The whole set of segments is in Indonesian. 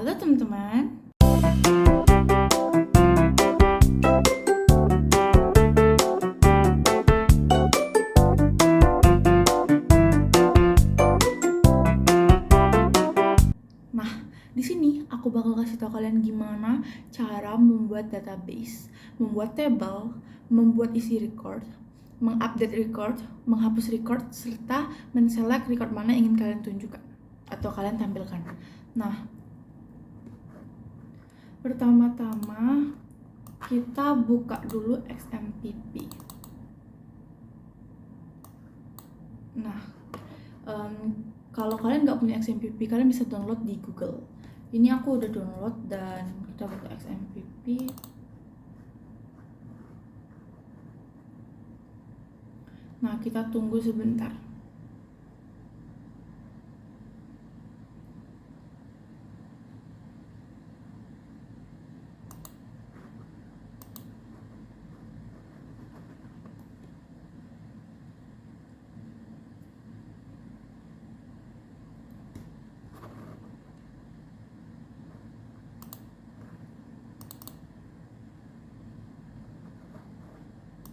Halo teman-teman. Nah, di sini aku bakal kasih tau kalian gimana cara membuat database, membuat table, membuat isi record, mengupdate record, menghapus record, serta men-select record mana yang ingin kalian tunjukkan atau kalian tampilkan. Nah, pertama-tama kita buka dulu XMPP. Nah, kalau kalian nggak punya XMPP, kalian bisa download di Google. Ini aku udah download dan kita buka XMPP. Nah, kita tunggu sebentar.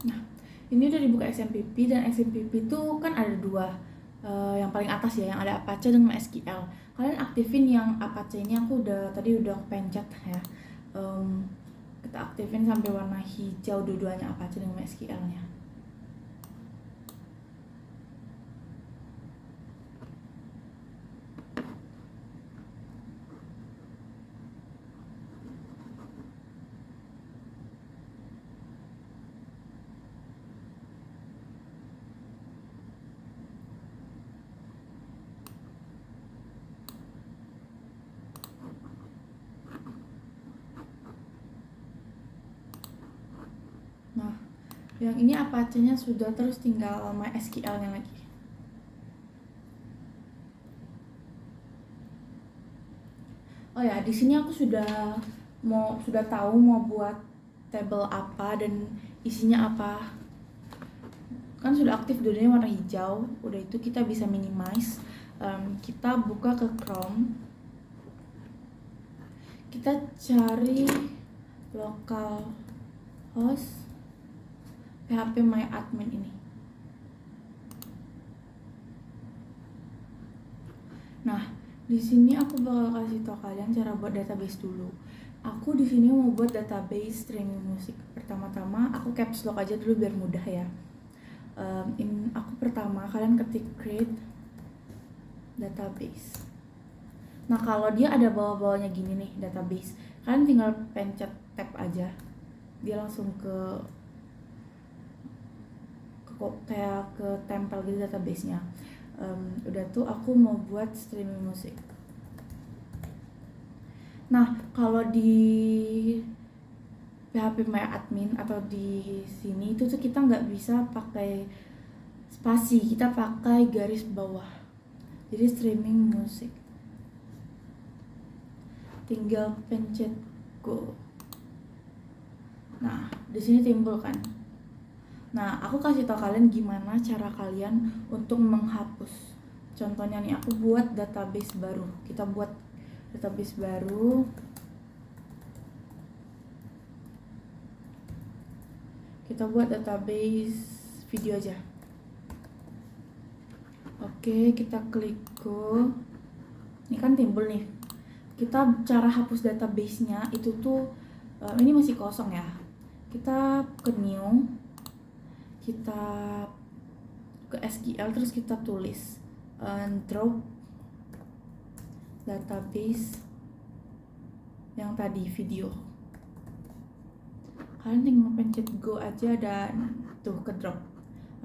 Nah, ini udah dibuka XMPP, dan XMPP itu kan ada dua, yang paling atas ya, yang ada Apache dan MySQL. Kalian aktifin yang Apache ini, aku tadi udah pencet ya. Kita aktifin sampai warna hijau dua-duanya, Apache dan MySQL-nya. Nah, yang ini Apache-nya sudah, terus tinggal MySQL-nya lagi. Oh ya, di sini aku sudah tahu mau buat table apa dan isinya apa. Kan sudah aktif dulunya warna hijau. Udah itu kita bisa minimize. Kita buka ke Chrome. Kita cari localhost phpMyAdmin ini. Nah, di sini aku bakal kasih tau kalian cara buat database dulu. Aku di sini mau buat database streaming musik. Pertama-tama aku caps lock aja dulu biar mudah ya. Aku pertama kalian ketik create database. Nah, kalau dia ada bawah-bawahnya gini nih, database, kalian tinggal pencet tab aja, dia langsung kayak ke tempel gitu database-nya. Udah tuh aku mau buat streaming musik. Nah, kalau di phpMyAdmin atau di sini itu tuh kita nggak bisa pakai spasi, kita pakai garis bawah. Jadi streaming musik, tinggal pencet go. Nah, di sini timbul kan. Nah, aku kasih tau kalian gimana cara kalian untuk menghapus. Contohnya nih, aku buat database baru. Kita buat database baru. Kita buat database video aja. Oke, kita klik go. Ini kan timbul nih. Kita cara hapus database-nya itu tuh ini masih kosong ya. Kita ke new, kita ke SQL, terus kita tulis drop database yang tadi video. Kalian tinggal pencet go aja dan tuh ke drop.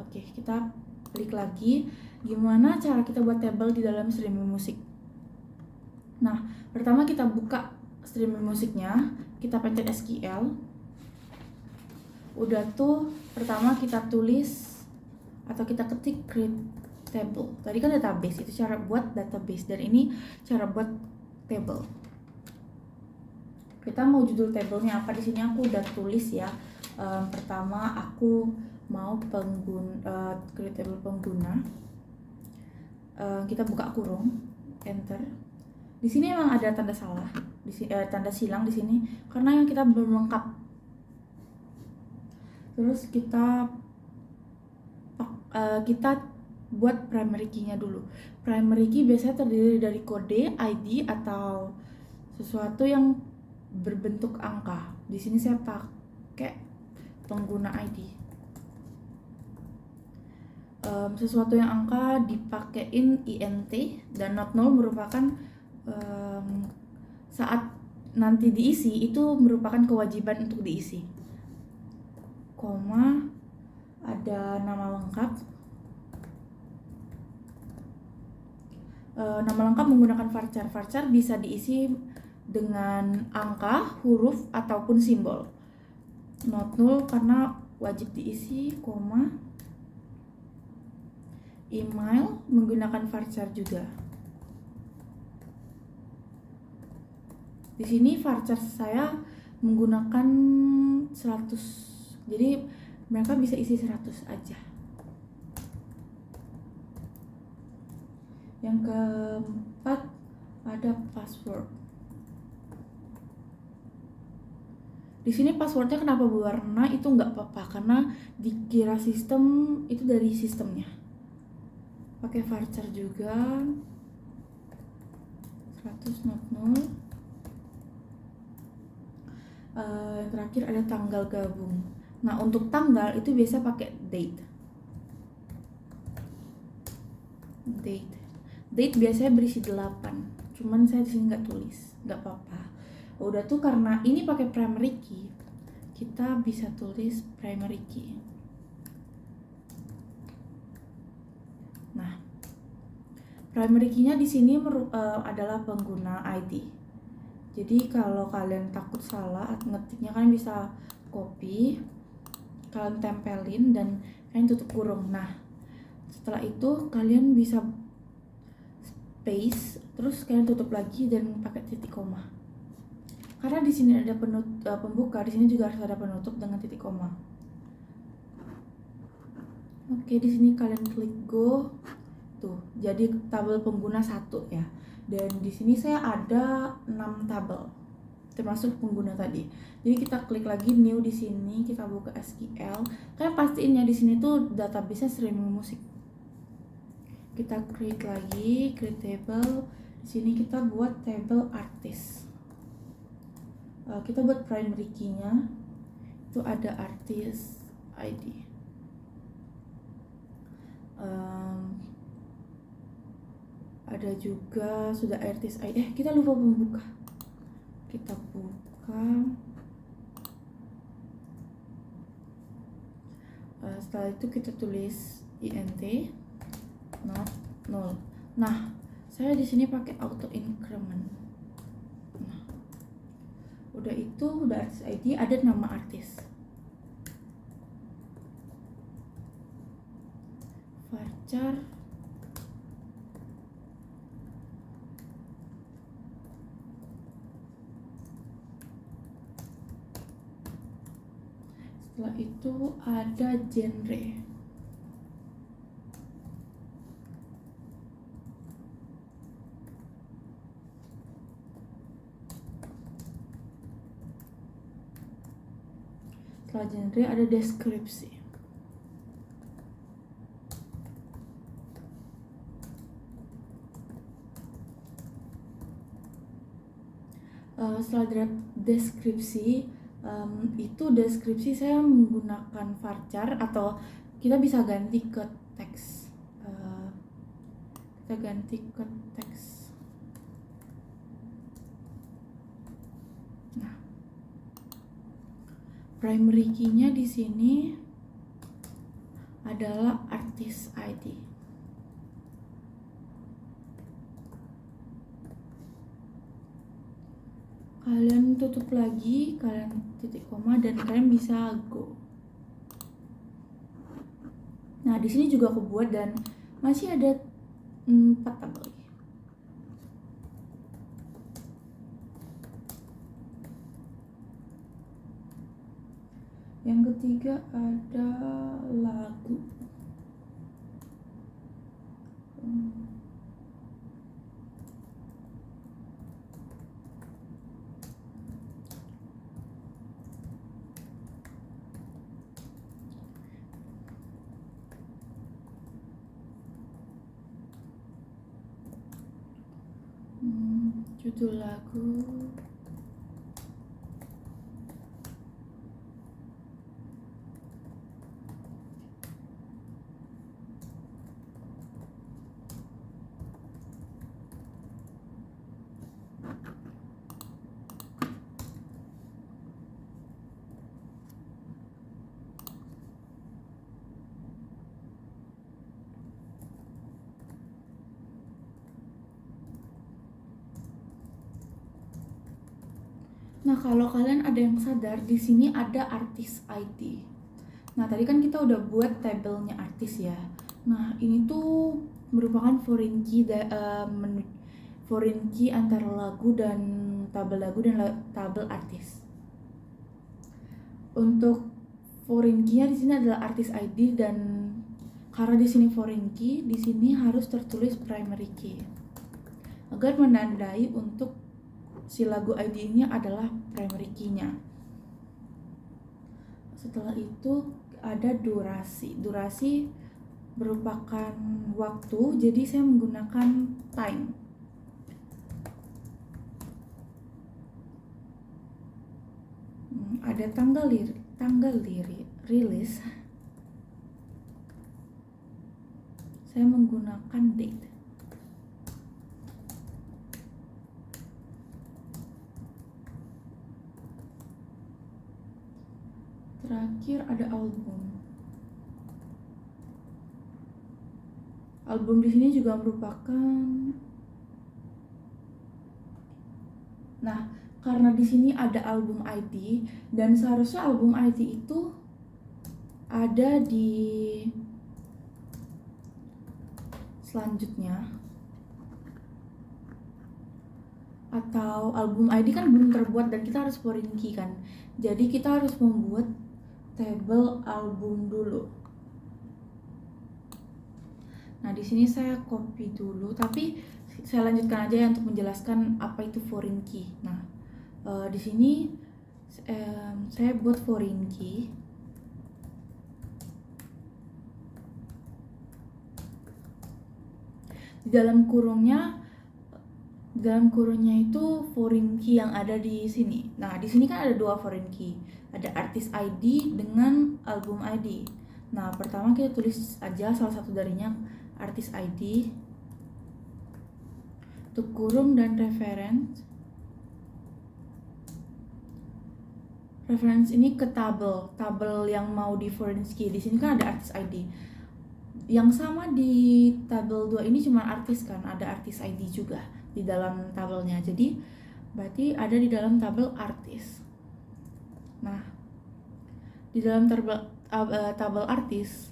Oke, kita klik lagi. Gimana cara kita buat table di dalam streaming musik? Nah, pertama kita buka streaming musiknya, kita pencet SQL. Udah tuh, pertama kita tulis atau kita ketik create table. Tadi kan database, itu cara buat database, dan ini cara buat table. Kita mau judul tablenya apa? Di sini aku udah tulis ya. Pertama aku mau create table pengguna. Kita buka kurung, enter. Di sini emang ada tanda salah, tanda silang di sini karena yang kita belum lengkap. Terus kita buat primary key-nya dulu. Primary key biasanya terdiri dari kode, ID, atau sesuatu yang berbentuk angka. Di sini saya pakai pengguna ID. Sesuatu yang angka dipakein int, dan not null merupakan saat nanti diisi itu merupakan kewajiban untuk diisi. Koma, ada nama lengkap. Nama lengkap menggunakan varchar. Varchar bisa diisi dengan angka, huruf, ataupun simbol. Not null karena wajib diisi, koma. Email menggunakan varchar juga. Di sini varchar saya menggunakan 100. Jadi mereka bisa isi 100 aja. Yang keempat ada password. Di sini passwordnya kenapa berwarna itu nggak apa-apa karena dikira sistem itu dari sistemnya. Pakai varchar juga 100 not null. Yang terakhir ada tanggal gabung. Nah untuk tanggal itu biasa pakai date. Date biasanya berisi 8, cuman saya di sini nggak tulis, nggak apa-apa. Udah tuh karena ini pakai primary key, kita bisa tulis primary key. Nah, primary key-nya di sini adalah pengguna ID. Jadi kalau kalian takut salah ngetiknya, kalian bisa copy, kalian tempelin dan kalian tutup kurung. Nah, setelah itu kalian bisa space, terus kalian tutup lagi dan pakai titik koma. Karena di sini ada pembuka, di sini juga harus ada penutup dengan titik koma. Oke, di sini kalian klik go. Tuh, jadi tabel pengguna 1 ya. Dan di sini saya ada 6 tabel, termasuk pengguna tadi. Jadi kita klik lagi new di sini, kita buka SQL. Kalian pastiin ya di sini tuh database-nya streaming musik. Kita create lagi, create table. Di sini kita buat table artist. Kita buat primary key-nya itu ada artist ID. Ada juga sudah artist ID. Kita lupa membuka. Kita buka. Setelah itu kita tulis int not null. Nah, saya di sini pakai auto increment. Nah, udah itu udah artist ID, ada nama artis. Varchar setelah itu ada genre. Setelah genre ada deskripsi. Setelah deskripsi, itu deskripsi saya menggunakan varchar atau kita bisa ganti ke teks. Kita ganti ke teks. Nah, primary key-nya di sini adalah artist ID. Kalian tutup lagi, kalian titik koma dan kalian bisa go. Nah, di sini juga aku buat dan masih ada 4 tabel. Yang ketiga ada lagu. judul lagu. Nah, kalau kalian ada yang sadar, di sini ada artis ID. Nah, tadi kan kita udah buat tabelnya artis ya. Nah, ini tuh merupakan foreign key antara lagu dan tabel lagu dan tabel artis. Untuk foreign key-nya di sini adalah artis ID, dan karena di sini foreign key, di sini harus tertulis primary key agar menandai untuk si lagu ID-nya adalah primary key-nya. Setelah itu ada durasi. Durasi merupakan waktu, jadi saya menggunakan time. Ada tanggal rilis. Saya menggunakan date. Terakhir ada album. Album di sini juga merupakan. Nah, karena di sini ada album ID, dan seharusnya album ID itu ada di selanjutnya, atau album ID kan belum terbuat dan kita harus foreign key kan. Jadi kita harus membuat tabel album dulu. Nah, di sini saya copy dulu, tapi saya lanjutkan aja ya untuk menjelaskan apa itu foreign key. Nah, di sini saya buat foreign key. Di dalam kurungnya itu foreign key yang ada di sini. Nah, di sini kan ada dua foreign key. Ada artist ID dengan album ID. Nah, pertama kita tulis aja salah satu darinya, artist ID, untuk kurung dan reference. Reference ini ke tabel yang mau di foreign key. Di sini kan ada artist ID. Yang sama di tabel 2 ini cuma artis kan, ada artis ID juga di dalam tabelnya. Jadi berarti ada di dalam tabel artis. Nah, di dalam tabel artis,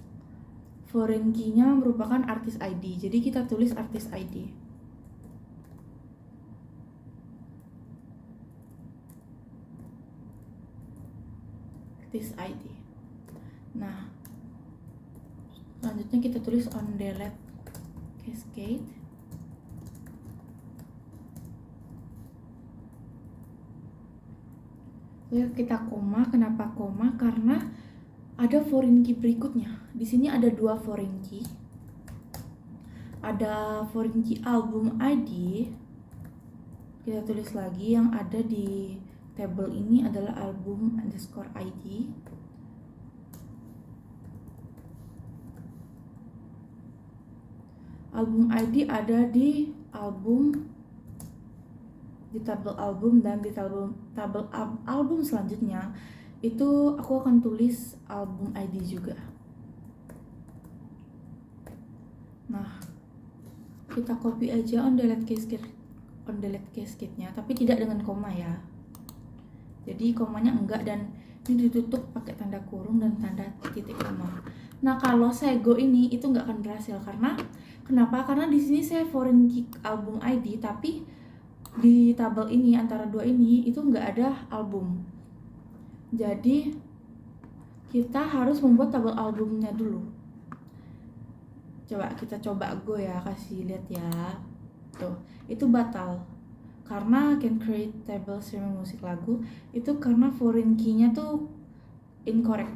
foreign key-nya merupakan artis ID. Jadi kita tulis artis ID. Artis ID. Nah, selanjutnya kita tulis on delete cascade. Lalu kita koma. Kenapa koma? Karena ada foreign key berikutnya. Di sini ada dua foreign key. Ada foreign key album ID. Kita tulis lagi yang ada di tabel ini adalah album underscore ID. Album ID ada di tabel album, dan di tabel album selanjutnya itu aku akan tulis album ID juga. Nah, kita copy aja on delete cascade-nya, tapi tidak dengan koma ya. Jadi komanya enggak, dan ini ditutup pakai tanda kurung dan tanda titik koma. Nah, kalau saya go ini itu nggak akan berhasil. Kenapa? Karena di sini saya foreign key album ID, tapi di tabel ini antara dua ini itu nggak ada album. Jadi kita harus membuat tabel albumnya dulu. Kita coba go ya, kasih lihat ya. Tuh, itu batal. Karena can create table streaming musik lagu itu karena foreign key-nya tuh incorrect.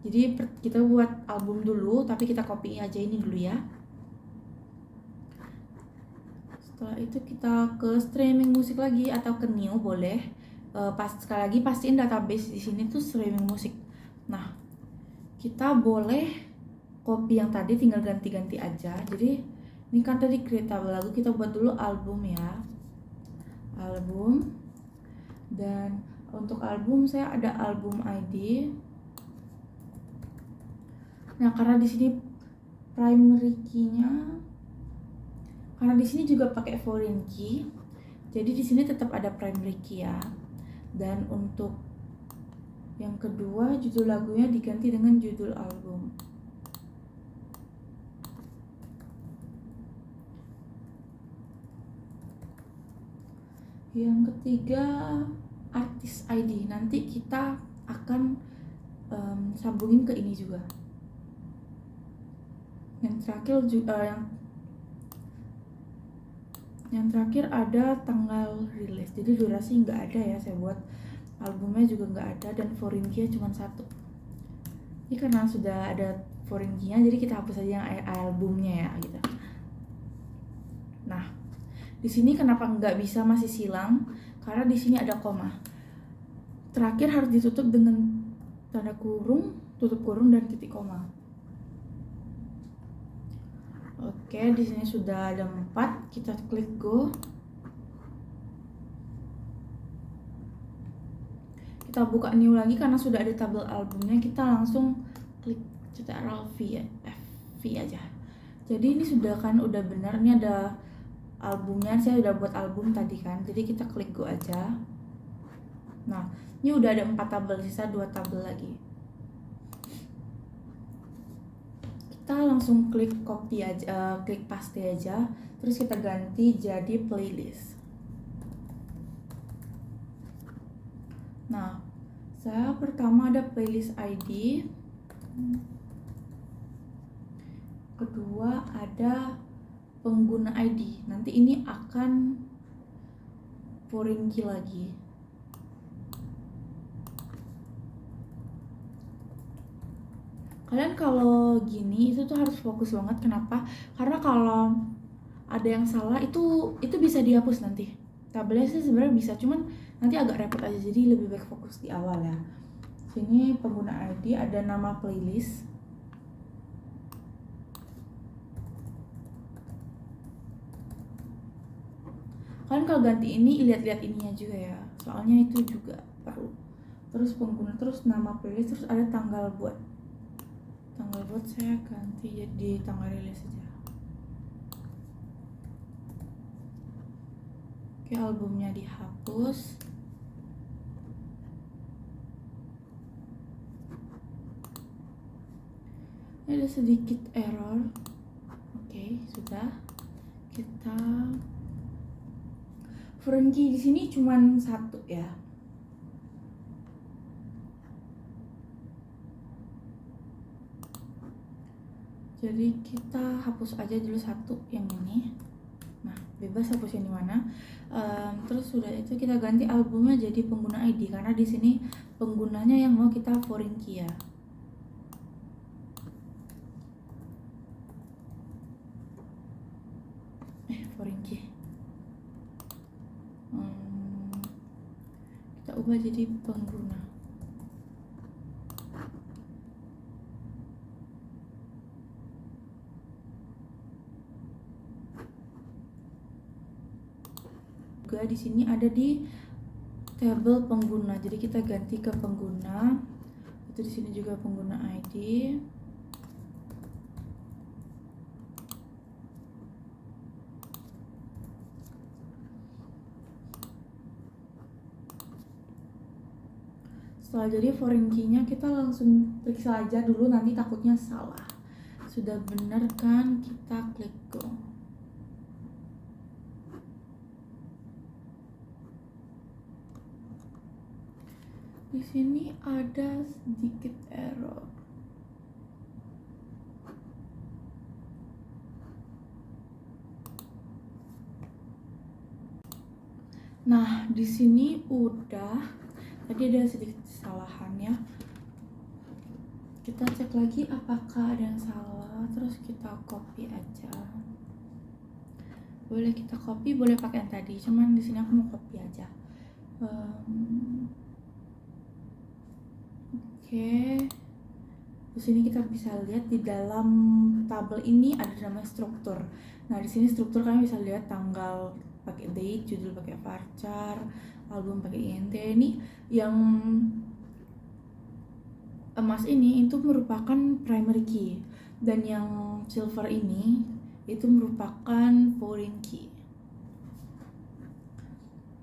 Jadi kita buat album dulu, tapi kita copy aja ini dulu ya. Setelah itu kita ke streaming musik lagi atau ke new boleh. Sekali lagi pastiin database di sini tuh streaming musik. Nah, kita boleh copy yang tadi, tinggal ganti-ganti aja. Jadi ini kan tadi create tabel lagu, kita buat dulu album ya. Album. Dan untuk album saya ada album ID. Nah, karena di sini primary key-nya, karena di sini juga pakai foreign key, jadi di sini tetap ada primary key ya. Dan untuk yang kedua, judul lagunya diganti dengan judul album. Yang ketiga, artis ID. Nanti kita akan sambungin ke ini juga. Yang terakhir yang terakhir ada tanggal rilis. Jadi durasi nggak ada ya, saya buat albumnya juga nggak ada, dan foreign key cuma satu. Ini karena sudah ada foreign key-nya, jadi kita hapus aja yang albumnya ya gitu. Nah, di sini kenapa nggak bisa masih silang? Karena di sini ada koma. Terakhir harus ditutup dengan tanda kurung, tutup kurung, dan titik koma. Oke, di sini sudah ada 4. Kita klik go. Kita buka new lagi karena sudah ada tabel albumnya. Kita langsung klik Ctrl V, V aja. Jadi ini sudah benar. Ini ada albumnya. Saya udah buat album tadi kan. Jadi kita klik go aja. Nah, ini udah ada 4 tabel, sisa 2 tabel lagi. Kita langsung klik copy aja, klik paste aja, terus kita ganti jadi playlist. Nah, saya pertama ada playlist ID, kedua ada pengguna ID. Nanti ini akan foreign key lagi. Kalian kalau gini itu tuh harus fokus banget. Kenapa? Karena kalau ada yang salah itu bisa dihapus nanti. Tabelnya sih sebenarnya bisa, cuman nanti agak repot aja. Jadi lebih baik fokus di awal ya. Sini pengguna ID, ada nama playlist. Kalian kalau ganti ini lihat-lihat ininya juga ya. Soalnya itu juga perlu. Terus pengguna, terus nama playlist, terus ada tanggal buat. Tanggal buat saya ganti jadi tanggal rilis saja. Oke, albumnya dihapus. Ini ada sedikit error. Oke, sudah. Kita foreign key di sini cuman 1 ya. Jadi kita hapus aja dulu 1 yang ini. Nah, bebas hapus yang di mana. Terus sudah itu kita ganti albumnya jadi pengguna ID, karena di sini penggunanya yang mau kita foreign key ya. Foreign key. Kita ubah jadi pengguna. Di sini ada di tabel pengguna, jadi kita ganti ke pengguna. Itu di sini juga pengguna ID. Setelah jadi foreign key-nya, kita langsung periksa aja dulu, nanti takutnya salah. Sudah benar kan, kita klik go. Di sini ada sedikit error. Nah, di sini udah. Tadi ada sedikit kesalahan ya. Kita cek lagi apakah ada yang salah, terus kita copy aja. boleh kita copy, boleh pakai yang tadi, cuman di sini aku mau copy aja. Oke. Di sini kita bisa lihat di dalam tabel ini ada namanya struktur. Nah, di sini struktur kalian bisa lihat tanggal pakai date, judul pakai varchar, album pakai int. Ini yang emas ini itu merupakan primary key, dan yang silver ini itu merupakan foreign key.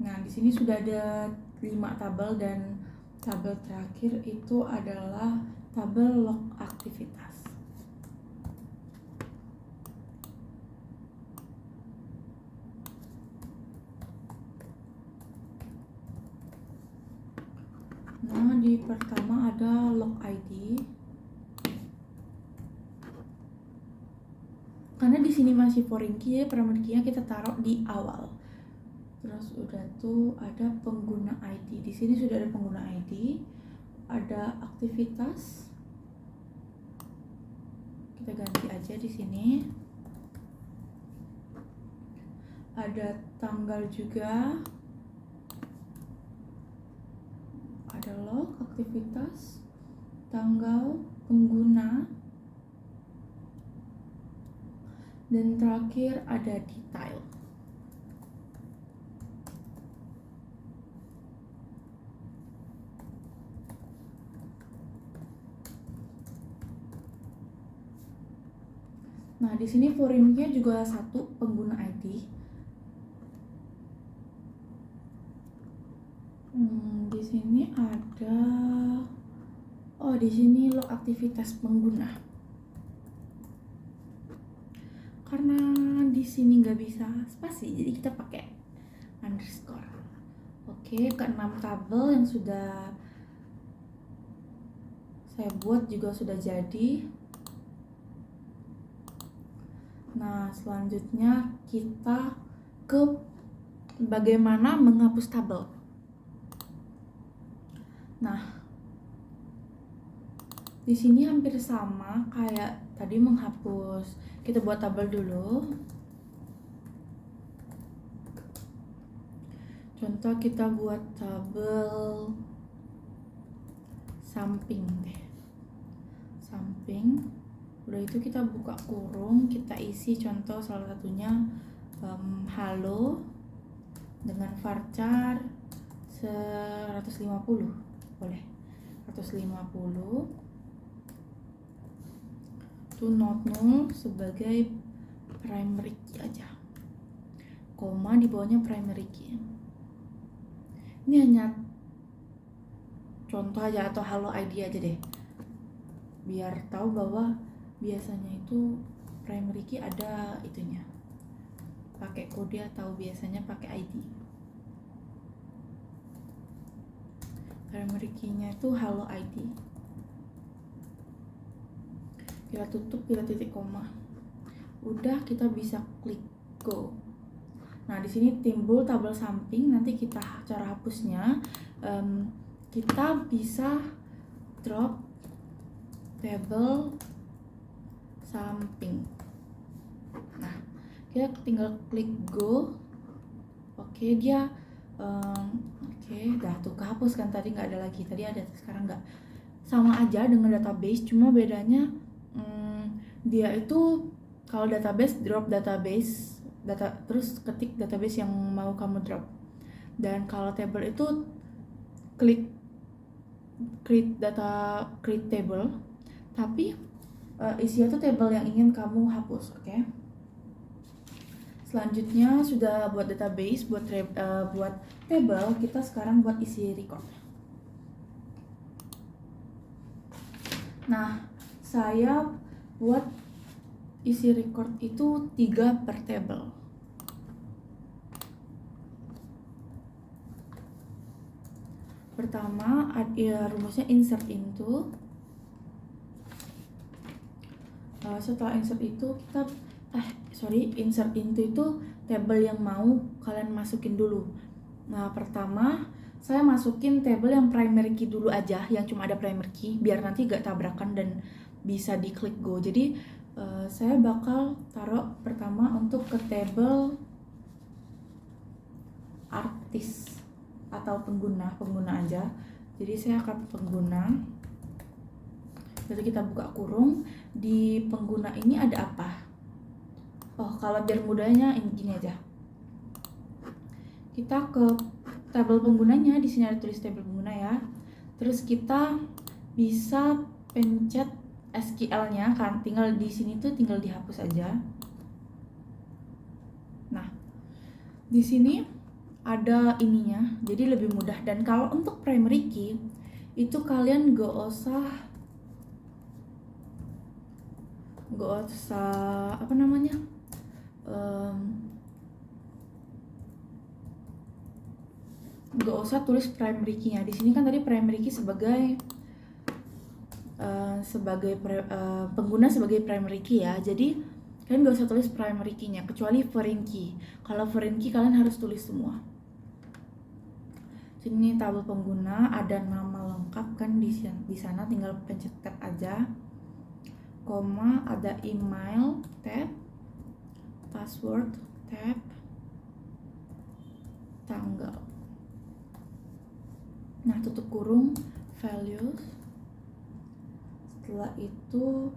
Nah, di sini sudah ada 5 tabel, dan tabel terakhir itu adalah tabel log aktivitas. Nah, di pertama ada log ID. Karena di sini masih foreign key, primary key-nya kita taruh di awal. Terus udah tuh ada pengguna ID. Di sini sudah ada pengguna ID, ada aktivitas. Kita ganti aja di sini. Ada tanggal juga. Ada log, aktivitas, tanggal, pengguna, dan terakhir ada detail. Nah, di sini foreign key juga satu pengguna ID. Di sini ada, di sini log aktivitas pengguna. Karena di sini nggak bisa spasi, jadi kita pakai underscore. Oke, ke-6 tabel yang sudah saya buat juga sudah jadi. Nah, selanjutnya kita ke bagaimana menghapus tabel. Nah, di sini hampir sama kayak tadi menghapus. Kita buat tabel dulu. Contoh kita buat tabel samping deh. Samping. Udah itu kita buka kurung, kita isi contoh salah satunya halo dengan varchar 150, boleh 150 itu not null sebagai primary key aja, koma di bawahnya primary key. Ini hanya contoh aja atau halo ID aja deh, biar tahu bahwa biasanya itu primary key ada itunya, pakai kode atau biasanya pakai ID. Primary key-nya itu halo ID. Kita tutup, kita titik koma. Udah, kita bisa klik go. Nah, di sini timbul tabel samping. Nanti kita cara hapusnya, kita bisa drop tabel samping. Nah, kita tinggal klik go. Oke, dia dah tuh kehapus kan, tadi nggak ada lagi, tadi ada, sekarang nggak. Sama aja dengan database, cuma bedanya dia itu kalau database drop database terus ketik database yang mau kamu drop, dan kalau table itu klik create table, tapi isinya tuh table yang ingin kamu hapus. Oke. Selanjutnya sudah buat database, buat table, kita sekarang buat isi record. Nah, saya buat isi record itu 3 per table. Pertama, rumusnya insert into. Setelah insert itu kita insert into itu table yang mau kalian masukin dulu. Nah, pertama saya masukin table yang primary key dulu aja, yang cuma ada primary key, biar nanti gak tabrakan dan bisa diklik go. Jadi saya bakal taruh pertama untuk ke table artis atau pengguna aja. Jadi saya akan pengguna. Jadi kita buka kurung, di pengguna ini ada apa? Oh, kalau biar mudahnya ini gini aja. Kita ke tabel penggunanya, di sini ada tulis tabel pengguna ya. Terus kita bisa pencet SQL-nya kan, tinggal di sini tuh tinggal dihapus aja. Nah, di sini ada ininya, jadi lebih mudah. Dan kalau untuk primary key itu kalian gak usah apa namanya, gak usah tulis primary key-nya. Di sini kan tadi primary key sebagai pengguna sebagai primary key ya. Jadi kalian gak usah tulis primary key-nya kecuali foreign key. Kalau foreign key kalian harus tulis semua. Sini tabel pengguna, ada nama lengkap kan di sana, tinggal pencet tab aja. Koma, ada email tab, password tab, tanggal. Nah, tutup kurung, values. Setelah itu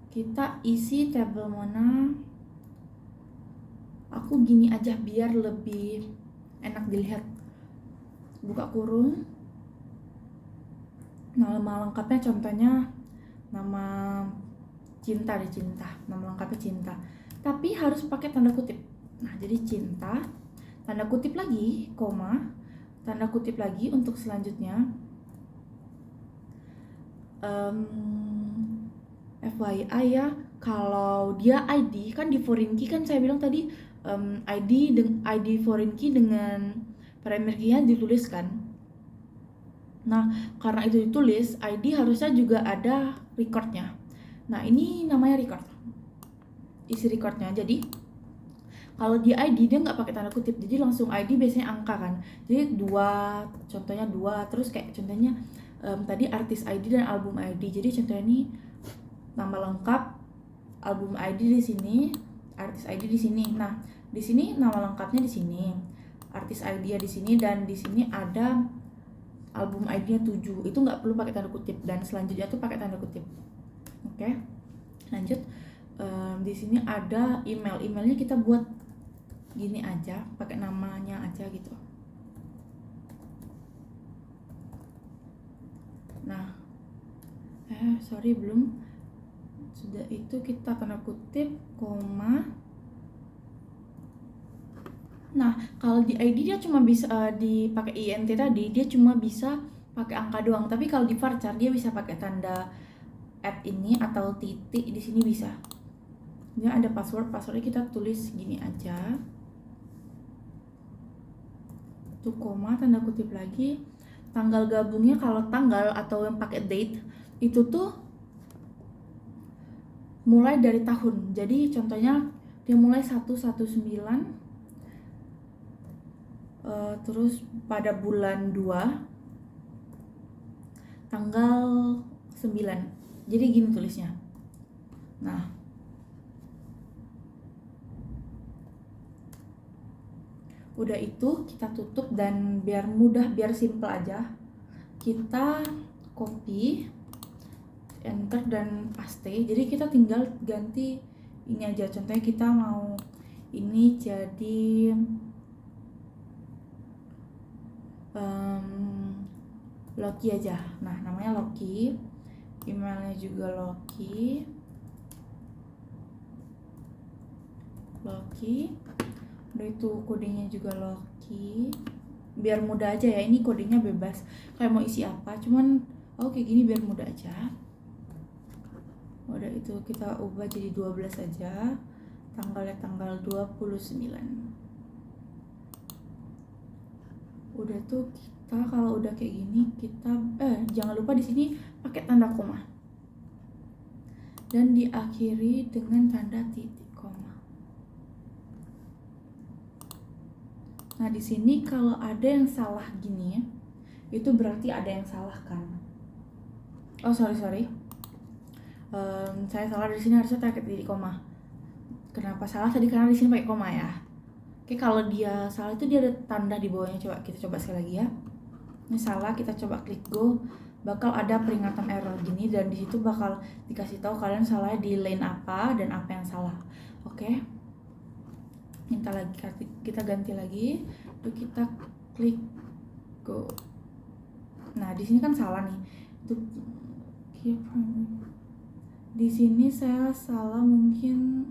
kita isi tabel mana. Aku gini aja biar lebih enak dilihat. Buka kurung. Nama lengkapnya contohnya nama cinta deh, cinta. Nama lengkapnya cinta. Tapi harus pakai tanda kutip. Nah, jadi cinta, tanda kutip lagi, koma, tanda kutip lagi untuk selanjutnya. FYI ya, kalau dia ID kan di foreign key kan saya bilang tadi ID foreign key dengan primary key-nya dituliskan. Nah, karena itu ditulis, ID harusnya juga ada recordnya. Nah, ini namanya record, isi recordnya. Jadi kalau di ID dia nggak pakai tanda kutip, jadi langsung ID biasanya angka kan. Jadi 2, contohnya 2, terus kayak contohnya tadi artis ID dan album ID. Jadi contohnya ini nama lengkap, album ID di sini, artis ID di sini. Nah, di sini nama lengkapnya di sini, artis ID-nya di sini, dan di sini ada album ID-nya 7. Itu nggak perlu pakai tanda kutip, dan selanjutnya tuh pakai tanda kutip. Oke, lanjut. Di sini ada emailnya kita buat gini aja, pakai namanya aja gitu. Nah, sorry belum. Sudah itu kita tanda kutip, koma. Nah, kalau di ID dia cuma bisa dipakai INT tadi, dia cuma bisa pakai angka doang. Tapi kalau di varchar dia bisa pakai tanda @ ini atau titik di sini bisa. Dia ada passwordnya kita tulis gini aja. Tuh koma, tanda kutip lagi. Tanggal gabungnya kalau tanggal atau yang pakai date itu tuh mulai dari tahun. Jadi contohnya dia mulai 119, terus pada bulan 2 tanggal 9. Jadi gini tulisnya. Nah, udah itu kita tutup, dan biar mudah, biar simple aja, kita copy, enter, dan paste. Jadi kita tinggal ganti ini aja. Contohnya kita mau ini jadi Loki aja. Nah, namanya Loki, emailnya juga Loki, udah itu kodenya juga Loki. Biar mudah aja ya, ini kodenya bebas, kayak mau isi apa, cuman kayak gini biar mudah aja. Udah itu kita ubah jadi 12 aja, tanggalnya tanggal 29. Udah tuh kita kalau udah kayak gini, kita jangan lupa di sini pakai tanda koma dan diakhiri dengan tanda titik koma. Nah, di sini kalau ada yang salah gini, itu berarti ada yang salah kan. Oh, sorry. Saya salah, di sini harusnya pakai titik koma. Kenapa salah tadi? Karena di sini pakai koma ya. Oke, Oke, kalau dia salah itu dia ada tanda di bawahnya. Kita coba sekali lagi ya. Ini salah, kita coba klik go, bakal ada peringatan error gini, dan di situ bakal dikasih tahu kalian salah di lane apa dan apa yang salah. Oke, kita ganti lagi, lalu kita klik go. Nah, di sini kan salah nih. Di sini saya salah mungkin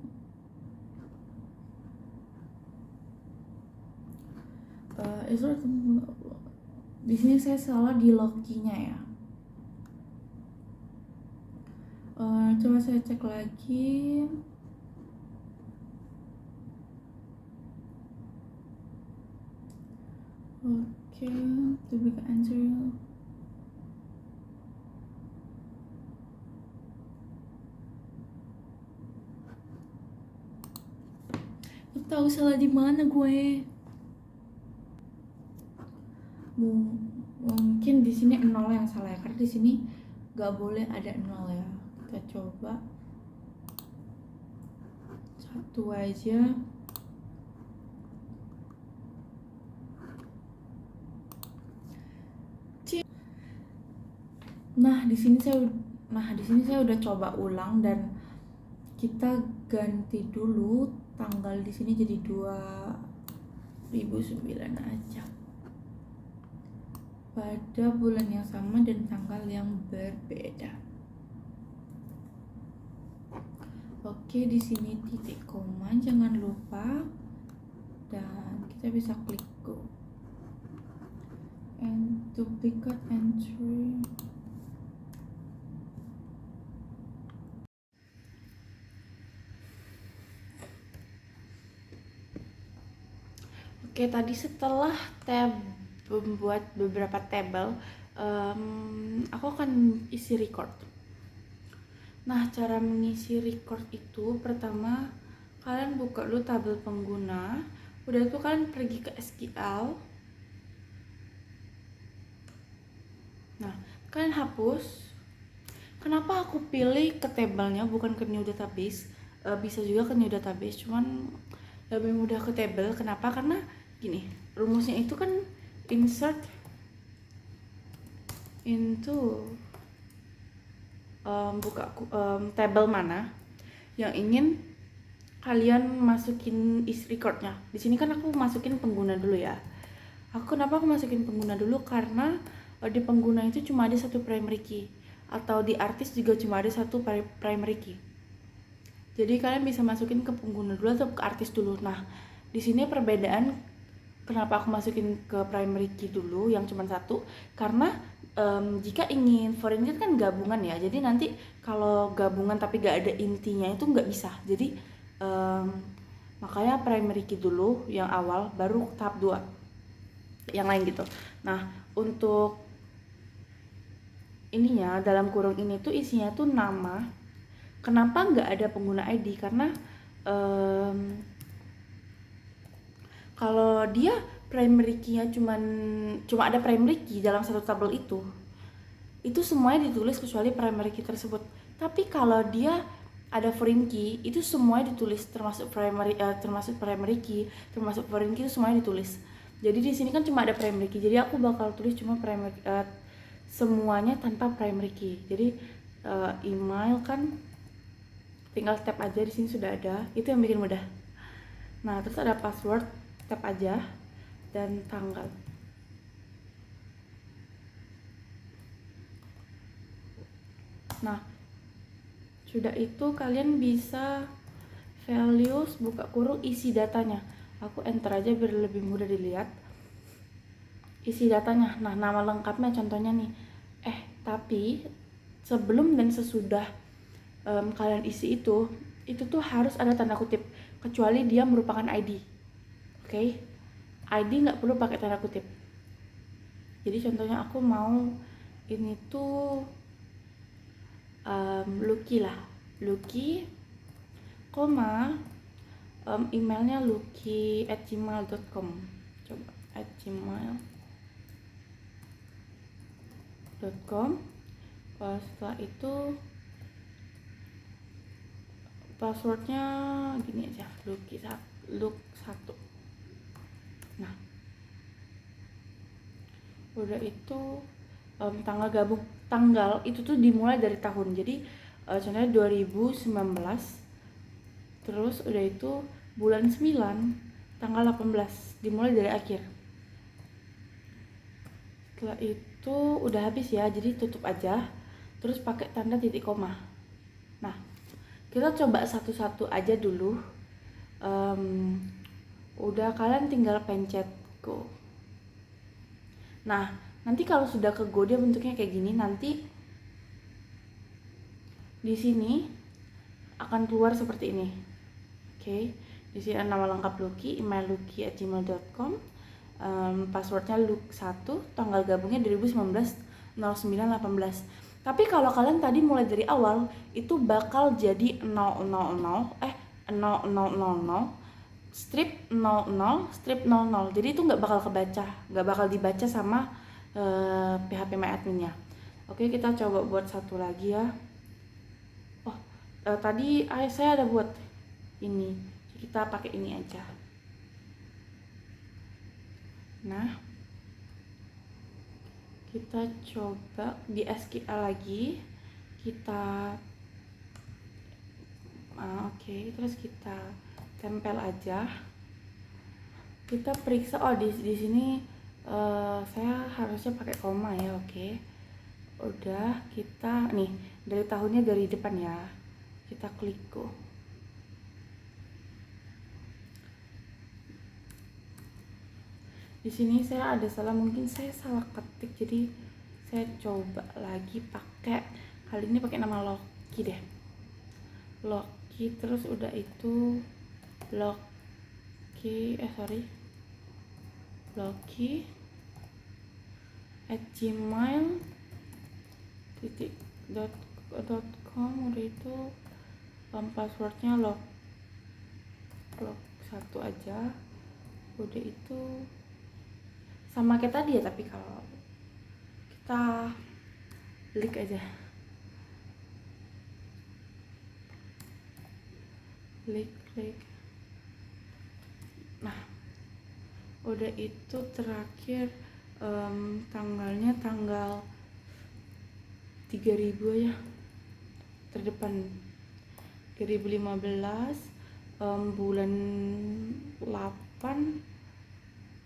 di sini saya salah di lokinya ya. Coba saya cek lagi. Oke, to be answer. Lu tahu salah di mana gue? Mungkin di sini 0 yang salah ya, karena di sini nggak boleh ada 0 ya. Kita coba 1 aja. Nah, di sini saya udah coba ulang, dan kita ganti dulu tanggal di sini jadi 2009 aja. Pada bulan yang sama dan tanggal yang berbeda. Oke, di sini titik koma jangan lupa, dan kita bisa klik go. And duplicate entry. Oke, tadi setelah membuat beberapa tabel, aku akan isi record. Nah, cara mengisi record itu pertama kalian buka dulu tabel pengguna, udah itu kalian pergi ke SQL. Nah, kalian hapus. Kenapa aku pilih ke tabelnya bukan ke new database? Bisa juga ke new database, cuman lebih mudah ke table. Kenapa? Karena gini, rumusnya itu kan insert into table mana yang ingin kalian masukin isi recordnya. Di sini kan aku masukin pengguna dulu ya. Kenapa aku masukin pengguna dulu? Karena di pengguna itu cuma ada satu primary key, atau di artis juga cuma ada satu primary key. Jadi kalian bisa masukin ke pengguna dulu atau ke artis dulu. Nah, di sini perbedaan kenapa aku masukin ke primary key dulu yang cuma satu, karena jika ingin foreign key kan gabungan ya, jadi nanti kalau gabungan tapi gak ada intinya itu nggak bisa. Jadi makanya primary key dulu yang awal, baru tahap 2 yang lain gitu. Nah, untuk ininya dalam kurung ini tuh isinya tuh nama. Kenapa nggak ada pengguna ID? Karena kalau dia primary key-nya cuma ada primary key dalam satu tabel itu semuanya ditulis kecuali primary key tersebut. Tapi kalau dia ada foreign key, itu semuanya ditulis, termasuk primary key, termasuk foreign key, itu semuanya ditulis. Jadi di sini kan cuma ada primary key, jadi aku bakal tulis cuma primary semuanya tanpa primary key. Jadi email kan tinggal tap aja, di sini sudah ada, itu yang bikin mudah. Nah, terus ada password, tap aja, dan tanggal. Nah, sudah itu kalian bisa values, buka kurung, isi datanya. Aku enter aja biar lebih mudah dilihat. Isi datanya. Nah, nama lengkapnya contohnya nih. Tapi sebelum dan sesudah kalian isi itu tuh harus ada tanda kutip, kecuali dia merupakan ID. Oke? ID nggak perlu pakai tanda kutip. Jadi contohnya aku mau ini tuh Lucky lah, Lucky, koma emailnya lucky@gmail.com. Coba @gmail.com. Setelah itu passwordnya gini aja, Lucky1. Nah, udah itu tanggal itu tuh dimulai dari tahun. Jadi contohnya 2019, terus udah itu bulan 9 tanggal 18, dimulai dari akhir. Setelah itu udah habis ya, jadi tutup aja, terus pakai tanda titik koma. Nah, kita coba satu-satu aja dulu. Udah, kalian tinggal pencet go. Nah, nanti kalau sudah ke go, dia bentuknya kayak gini. Nanti di sini akan keluar seperti ini. Oke, di sini nama lengkap Lucky, email lucky@gmail.com, passwordnya Luk1, tanggal gabungnya 2019-09-18. Tapi kalau kalian tadi mulai dari awal, itu bakal jadi 000 strip 00 strip 00. Jadi itu nggak bakal dibaca sama PHP MyAdmin-nya. Oke, kita coba buat satu lagi ya. Tadi saya ada buat ini, kita pakai ini aja. Nah, kita coba di SQL lagi, kita oke, terus kita tempel aja. Kita periksa, di sini saya harusnya pakai koma ya. Oke, udah, kita nih dari tahunnya dari depan ya, kita klik go. Di sini saya ada salah, mungkin saya salah ketik, jadi saya coba lagi pakai, kali ini pakai nama Loki deh. Loki, terus udah itu Loki @gmail.com. udah itu passwordnya log 1 aja. Udah itu sama kayak tadi ya, tapi kalau kita klik aja, klik. Nah, udah itu terakhir tanggalnya tanggal 3000 aja terdepan, 2015 bulan 8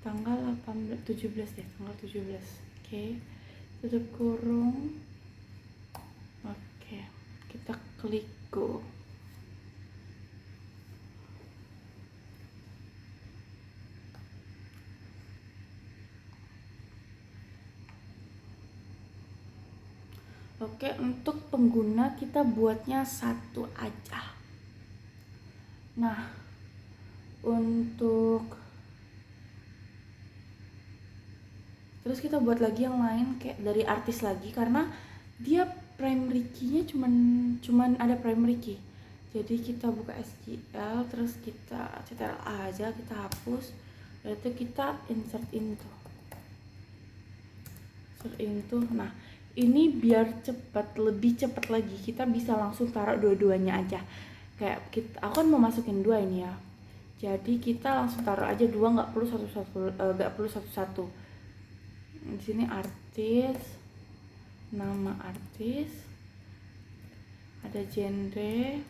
tanggal 17 deh, tanggal 17. Oke, tutup kurung. Oke, kita klik go. Oke, untuk pengguna kita buatnya 1 aja. Nah, terus kita buat lagi yang lain kayak dari artis lagi, karena dia primary key-nya cuman ada primary key. Jadi kita buka SQL, terus kita CTRL-A aja, kita hapus, lalu kita insert into. Nah, ini biar lebih cepat lagi, kita bisa langsung taruh dua-duanya aja. Kayak aku kan mau masukin 2 ini ya. Jadi kita langsung taruh aja 2, nggak perlu satu-satu. Di sini artis, nama artis, ada genre,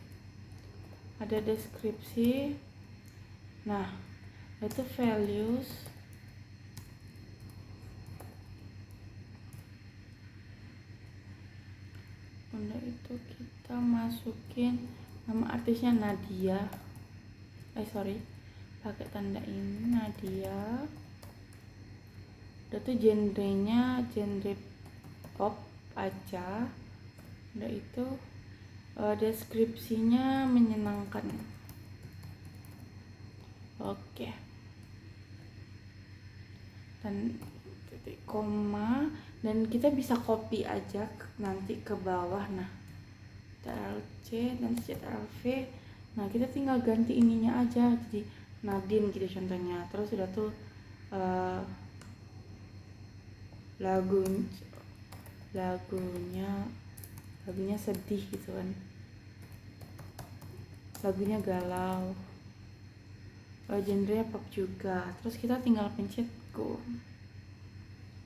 ada deskripsi. Nah, itu values. Udah itu kita masukin nama artisnya Nadia. Pakai tanda ini Nadia. Udah tuh genrenya genre pop aja. Udah itu deskripsinya menyenangkan. Oke. Dan titik koma, dan kita bisa copy aja nanti ke bawah. Nah, Ctrl+C dan Ctrl+V. Nah, kita tinggal ganti ininya aja jadi Nadine gitu contohnya. Terus udah tuh lagunya sedih gitu kan, lagunya galau. genre pop juga. Terus kita tinggal pencet go.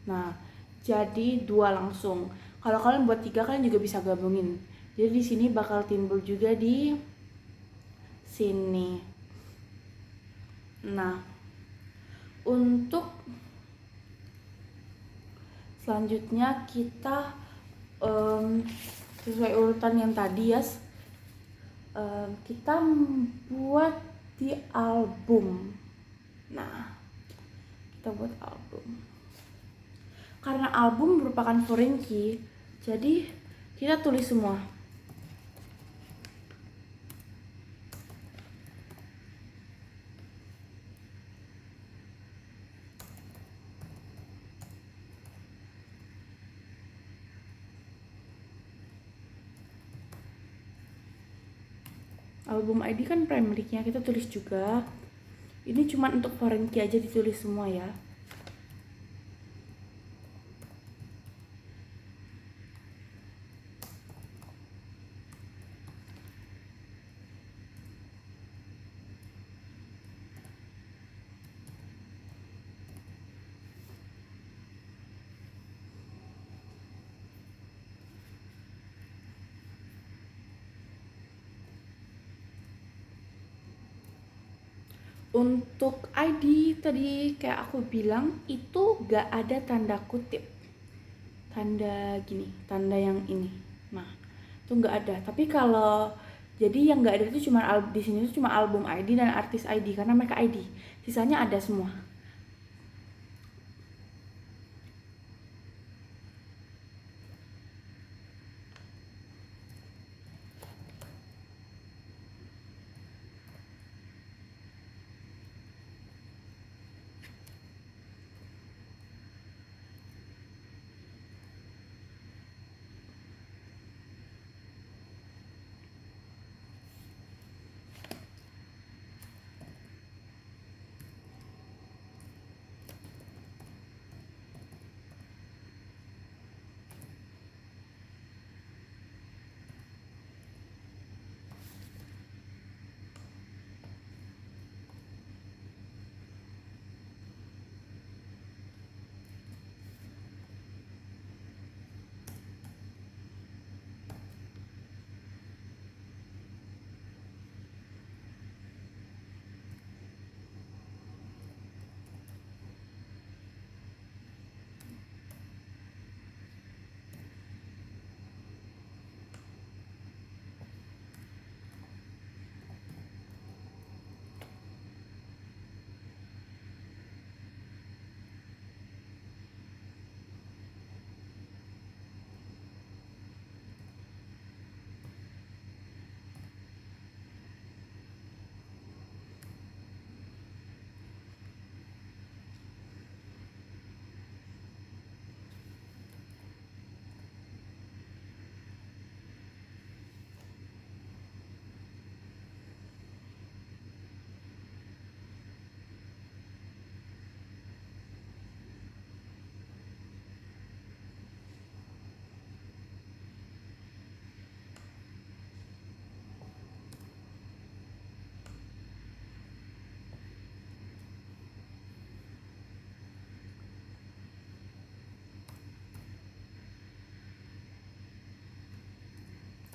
Nah, jadi 2 langsung. Kalau kalian buat 3, kalian juga bisa gabungin. Jadi di sini bakal timbul juga di sini. Nah, untuk selanjutnya kita sesuai urutan yang tadi ya, kita buat di album. Nah, kita buat album. Karena album merupakan foreign key, jadi kita tulis semua. Album ID kan primary-nya kita tulis juga. Ini cuma untuk foreign key aja ditulis semua ya. Untuk ID tadi kayak aku bilang itu gak ada tanda kutip, tanda gini, tanda yang ini. Nah, itu gak ada. Tapi kalau jadi yang gak ada itu cuma di sini itu cuma album ID dan artis ID karena mereka ID. Sisanya ada semua.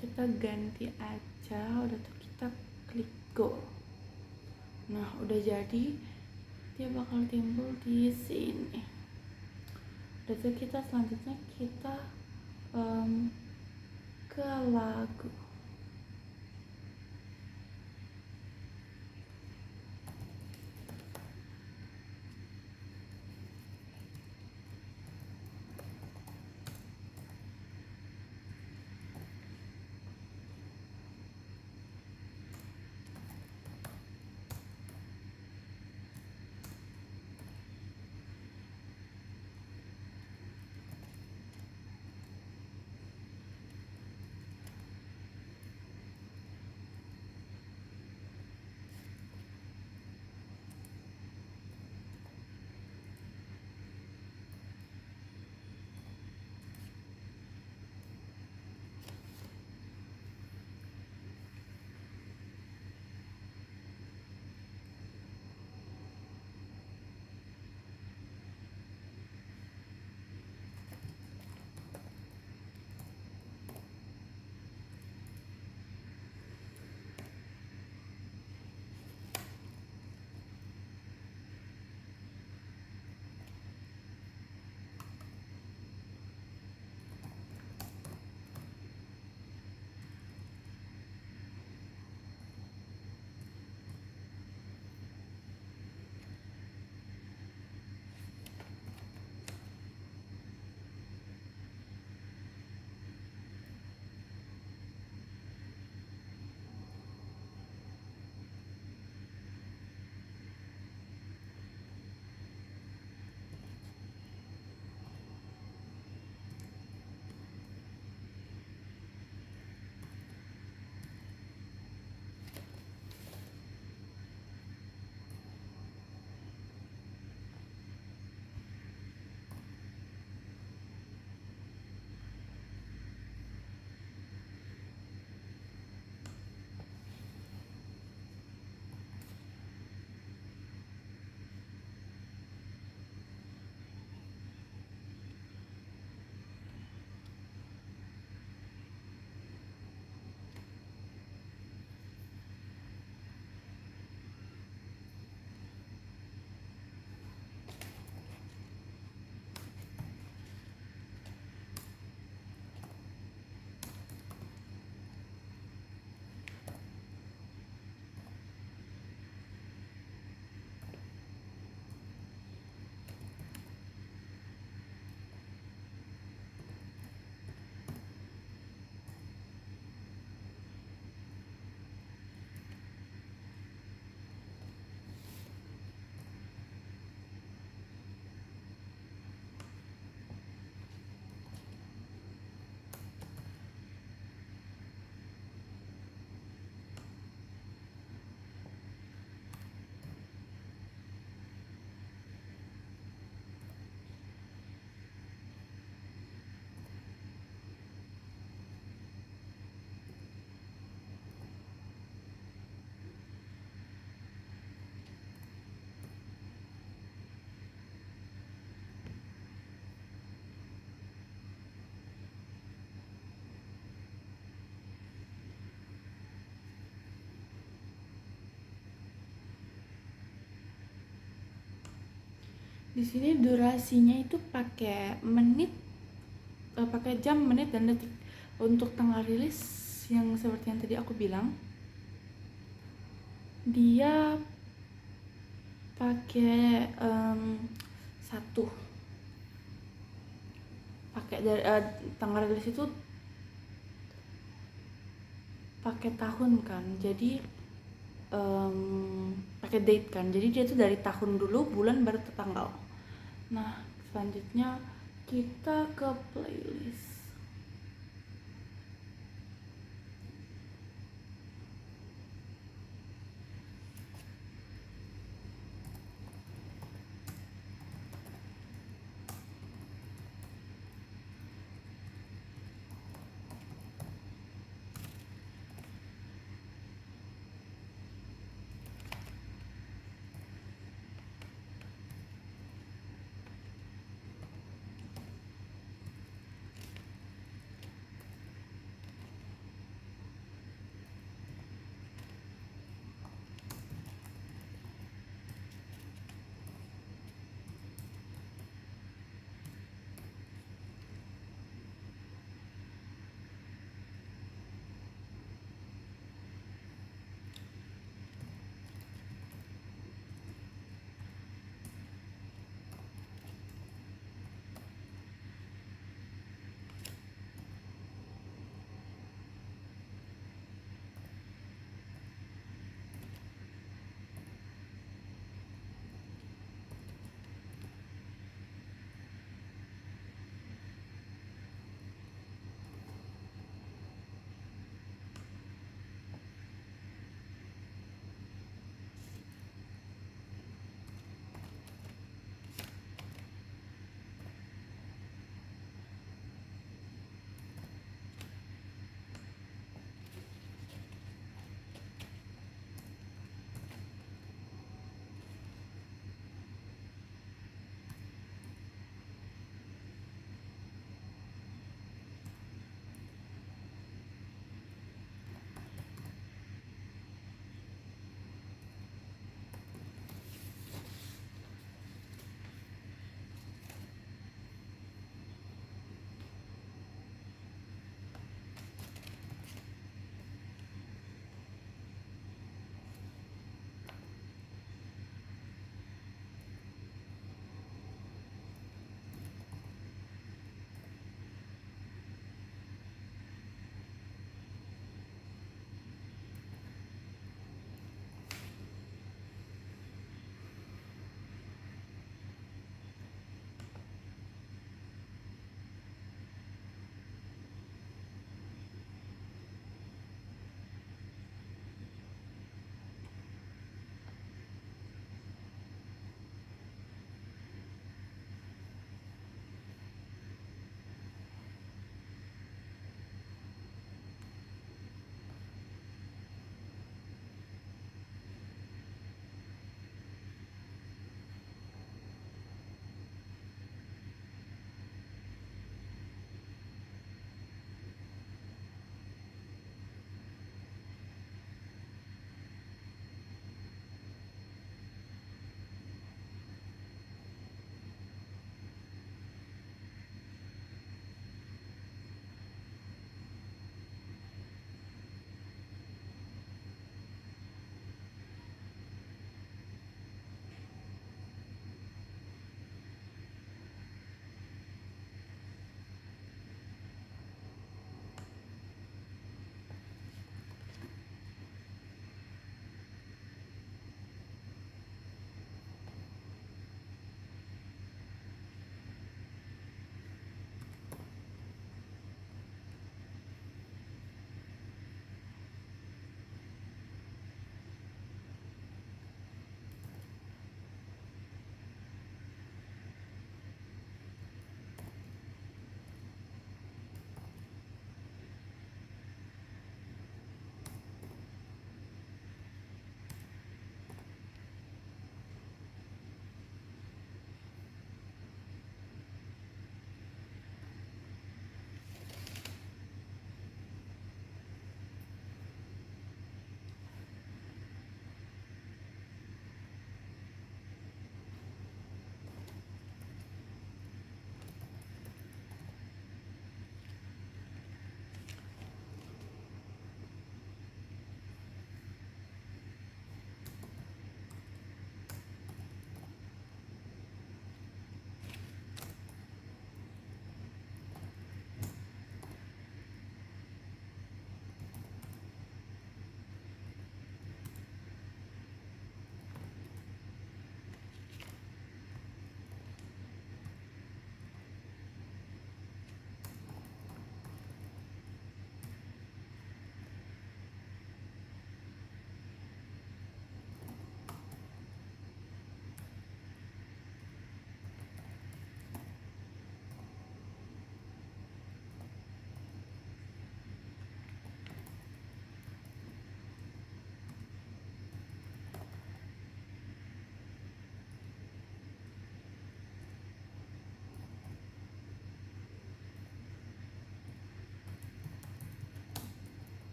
Kita ganti aja, udah tuh kita klik go. Nah, udah jadi, dia bakal timbul di sini. Udah tuh kita selanjutnya kita ke lagu. Di sini durasinya itu pakai menit, pakai jam, menit, dan detik. Untuk tanggal rilis yang seperti yang tadi aku bilang, dia pakai satu, pakai dari tanggal rilis itu pakai tahun kan, jadi pakai date kan, jadi dia tuh dari tahun dulu, bulan, baru ke tanggal. Nah, selanjutnya kita ke playlist.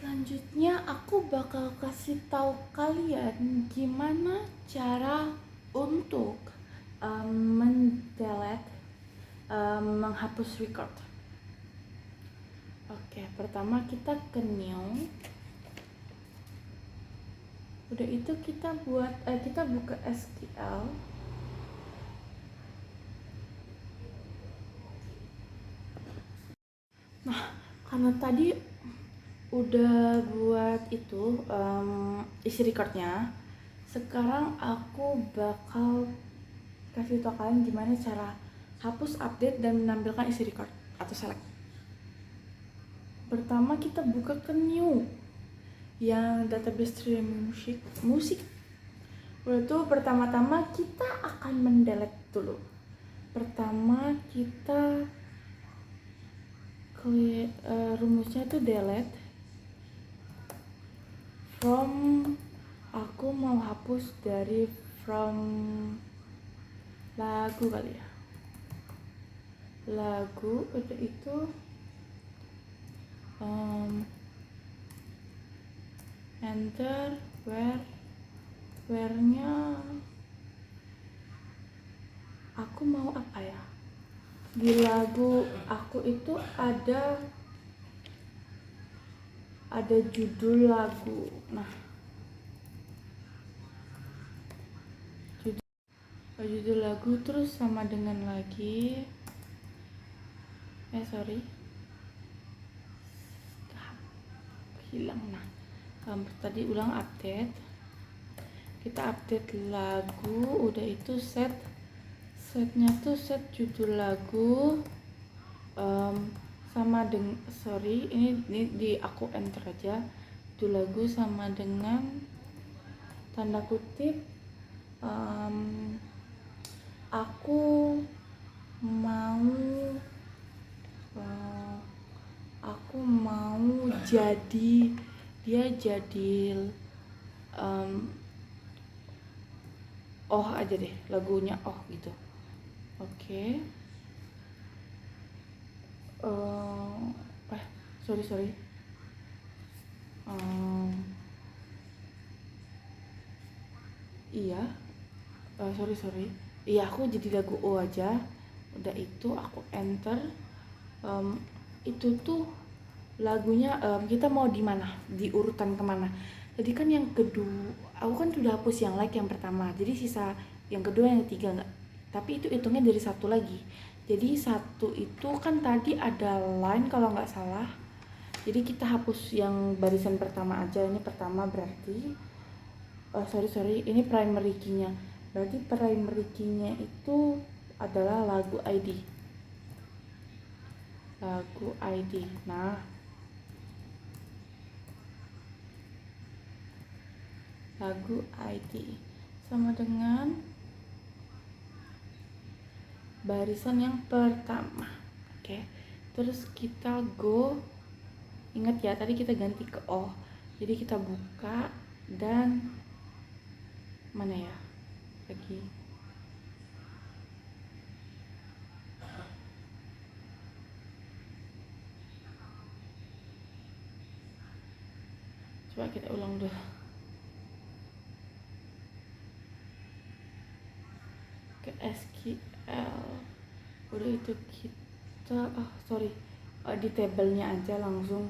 Selanjutnya aku bakal kasih tahu kalian gimana cara untuk mendelete, menghapus record. Oke, pertama kita ke new. Udah itu kita buka SQL. Nah, karena tadi udah buat itu isi recordnya, sekarang aku bakal kasih tau kalian gimana cara hapus, update, dan menampilkan isi record atau select. Pertama kita buka ke new yang database streaming musik. Udah itu pertama-tama kita akan mendelete dulu. Pertama kita rumusnya itu delete from, aku mau hapus dari from lagu kali ya, lagu. Udah itu enter where-nya aku mau apa ya, di lagu aku itu ada judul lagu. Nah, judul lagu terus sama dengan lagi hilang. Nah, tadi ulang update, kita update lagu. Udah itu setnya tuh set judul lagu sama dengan ini di aku enter aja, judul lagu sama dengan tanda kutip aku mau jadi oh aja deh, lagunya oh gitu. Oke. Sorry. Iya. Sorry. Iya, aku jadi lagu O aja. Udah itu aku enter. Itu tuh lagunya kita mau di mana? Di urutan kemana? Tadi kan yang kedua, aku kan sudah hapus yang like yang pertama. Jadi sisa yang kedua, yang ketiga enggak. Tapi itu hitungnya dari satu lagi. Jadi satu itu kan tadi ada line kalau nggak salah. Jadi kita hapus yang barisan pertama aja. Ini pertama berarti sorry, ini primary key-nya. Berarti primary key-nya itu adalah lagu ID. Nah, lagu ID sama dengan barisan yang pertama. Oke. Terus kita go. Ingat ya, tadi kita ganti ke O. Jadi kita buka dan mana ya? Lagi. Coba kita ulang dulu. Ke SQL. Udah itu kita di tabelnya aja langsung.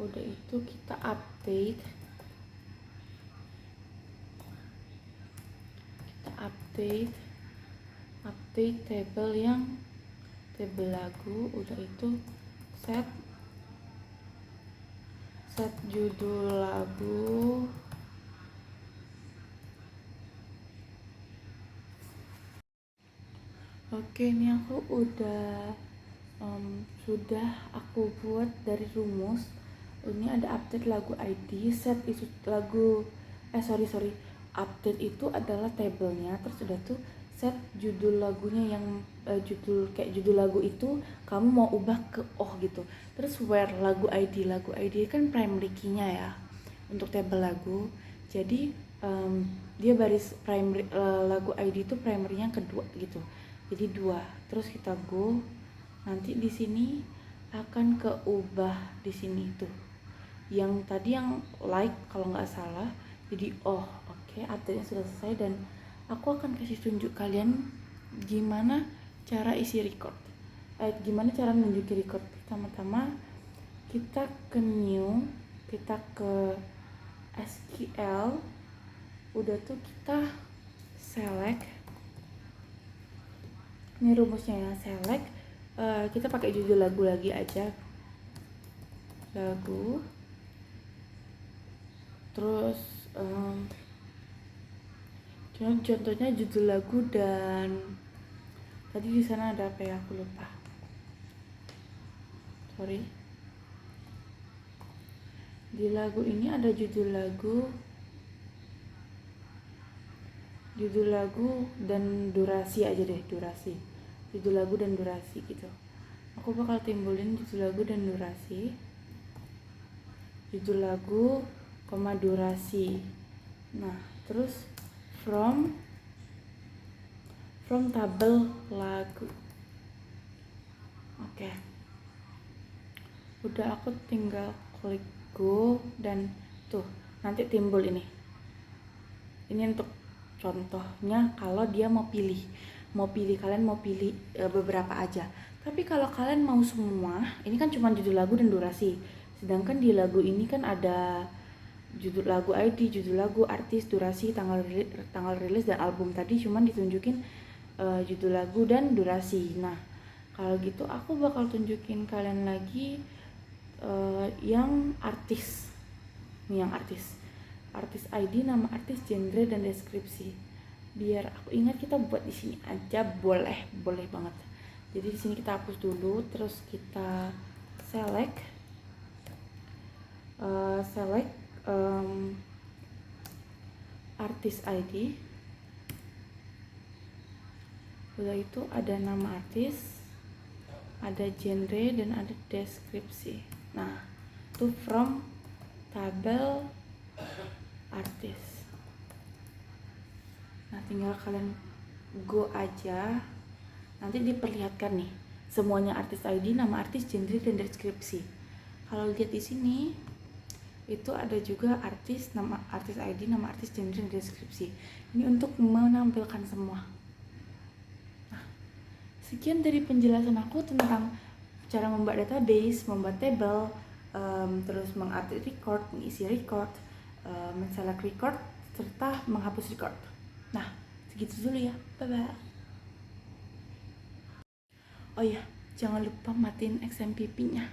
Udah itu kita update tabel lagu. Udah itu set judul lagu. Oke, ini aku sudah aku buat dari rumus. Ini ada update lagu ID, set itu lagu update itu adalah tabelnya. Terus udah tuh set judul lagunya yang judul lagu itu kamu mau ubah ke gitu. Terus where lagu ID kan primary key-nya ya untuk tabel lagu. Jadi dia baris primary lagu ID itu primary-nya kedua gitu. Jadi 2. Terus kita go. Nanti di sini akan keubah di sini tuh. Yang tadi yang like kalau nggak salah jadi oke, update-nya sudah selesai, dan aku akan kasih tunjuk kalian gimana cara isi record, gimana cara menunjukin record. Pertama-tama kita ke new, kita ke SQL, udah tuh kita select, ini rumusnya ya, select, kita pakai judul lagu lagi aja, lagu, terus contohnya judul lagu, dan tadi di sana ada apa ya, aku lupa, sorry. Di lagu ini ada judul lagu dan durasi aja deh, durasi, judul lagu dan durasi gitu. Aku bakal timbulin judul lagu dan durasi, judul lagu, durasi. Nah, terus from tabel lagu. Oke. Udah, aku tinggal klik go, dan tuh nanti timbul ini. Ini untuk contohnya kalau dia mau pilih kalian mau pilih beberapa aja. Tapi kalau kalian mau semua, ini kan cuma judul lagu dan durasi. Sedangkan di lagu ini kan ada judul lagu ID, judul lagu, artis, durasi, tanggal rilis, dan album. Tadi cuma ditunjukin judul lagu dan durasi. Nah, kalau gitu aku bakal tunjukin kalian lagi yang artis. Nih yang artis ID, nama artis, genre, dan deskripsi. Biar aku ingat, kita buat di sini aja, boleh banget. Jadi di sini kita hapus dulu, terus kita select artis ID. Udah itu ada nama artis, ada genre, dan ada deskripsi. Nah, itu from tabel artis. Nah, tinggal kalian go aja, nanti diperlihatkan nih semuanya, artis ID, nama artis, genre, dan deskripsi. Kalau lihat di sini itu ada juga artis, nama artis ID, nama artis, genre, dan deskripsi. Ini untuk menampilkan semua. Nah, sekian dari penjelasan aku tentang cara membuat database, membuat tabel, terus mengupdate record, mengisi record, men-select record, serta menghapus record. Nah, segitu dulu ya, bye-bye. Oh iya, jangan lupa matiin XMPP-nya.